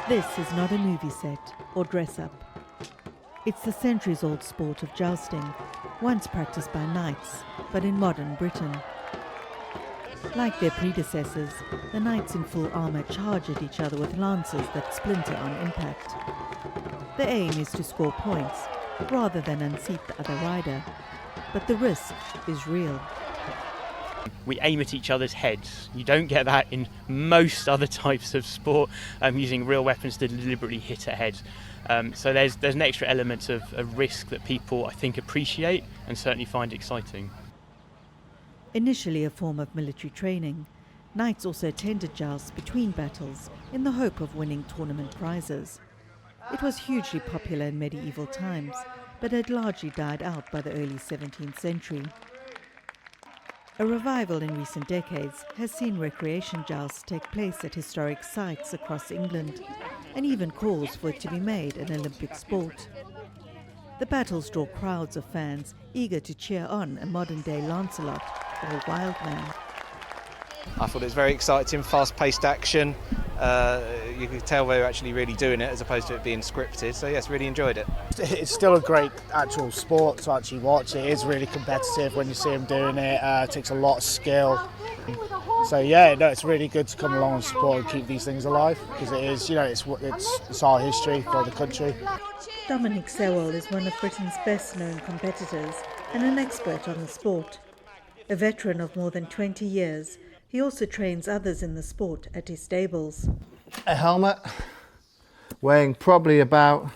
This is not a movie set or dress-up. It's the centuries-old sport of jousting, once practiced by knights, but in modern Britain. Like their predecessors, the knights in full armour charge at each other with lances that splinter on impact. The aim is to score points, rather than unseat the other rider, but the risk is real. We aim at each other's heads. You don't get that in most other types of sport, using real weapons to deliberately hit a head. So there's an extra element of risk that people, I think, appreciate and certainly find exciting. Initially a form of military training, knights also attended jousts between battles in the hope of winning tournament prizes. It was hugely popular in medieval times, but had largely died out by the early 17th century. A revival in recent decades has seen recreation jousts take place at historic sites across England, and even calls for it to be made an Olympic sport. The battles draw crowds of fans eager to cheer on a modern-day Lancelot or wild man. I thought it was very exciting, fast-paced action. You could tell they were actually really doing it as opposed to it being scripted. So yes, really enjoyed it. It's still a great actual sport to actually watch. It is really competitive when you see them doing it. It takes a lot of skill. So yeah, no, it's really good to come along and support and keep these things alive, because it is, you know, it's our history for the country. Dominic Sewell is one of Britain's best-known competitors and an expert on the sport. A veteran of more than 20 years, he also trains others in the sport at his stables. A helmet weighing probably about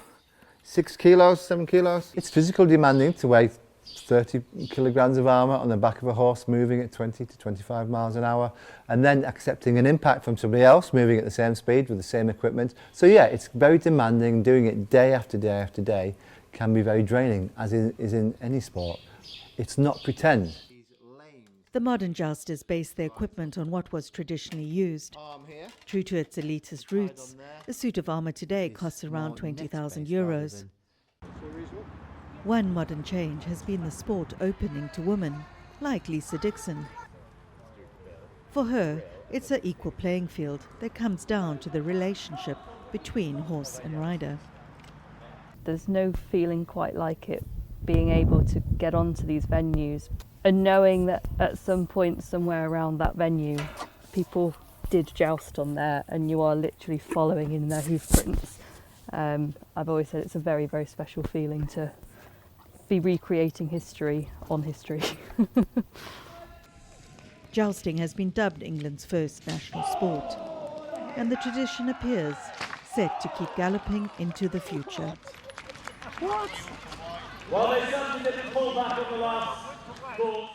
6 kilos, 7 kilos. It's physically demanding to weigh 30 kilograms of armour on the back of a horse moving at 20 to 25 miles an hour, and then accepting an impact from somebody else moving at the same speed with the same equipment. So yeah, it's very demanding. Doing it day after day after day can be very draining, as is in any sport. It's not pretend. The modern jousters base their equipment on what was traditionally used. True to its elitist roots, a suit of armour today costs around €20,000. One modern change has been the sport opening to women, like Lisa Dixon. For her, it's an equal playing field that comes down to the relationship between horse and rider. There's no feeling quite like it, being able to get onto these venues and knowing that at some point somewhere around that venue people did joust on there and you are literally following in their hoof prints. I've always said it's a very, very special feeling to be recreating history on history. Jousting has been dubbed England's first national sport, and the tradition appears set to keep galloping into the future. Well, there's something that pulled back on the last ball.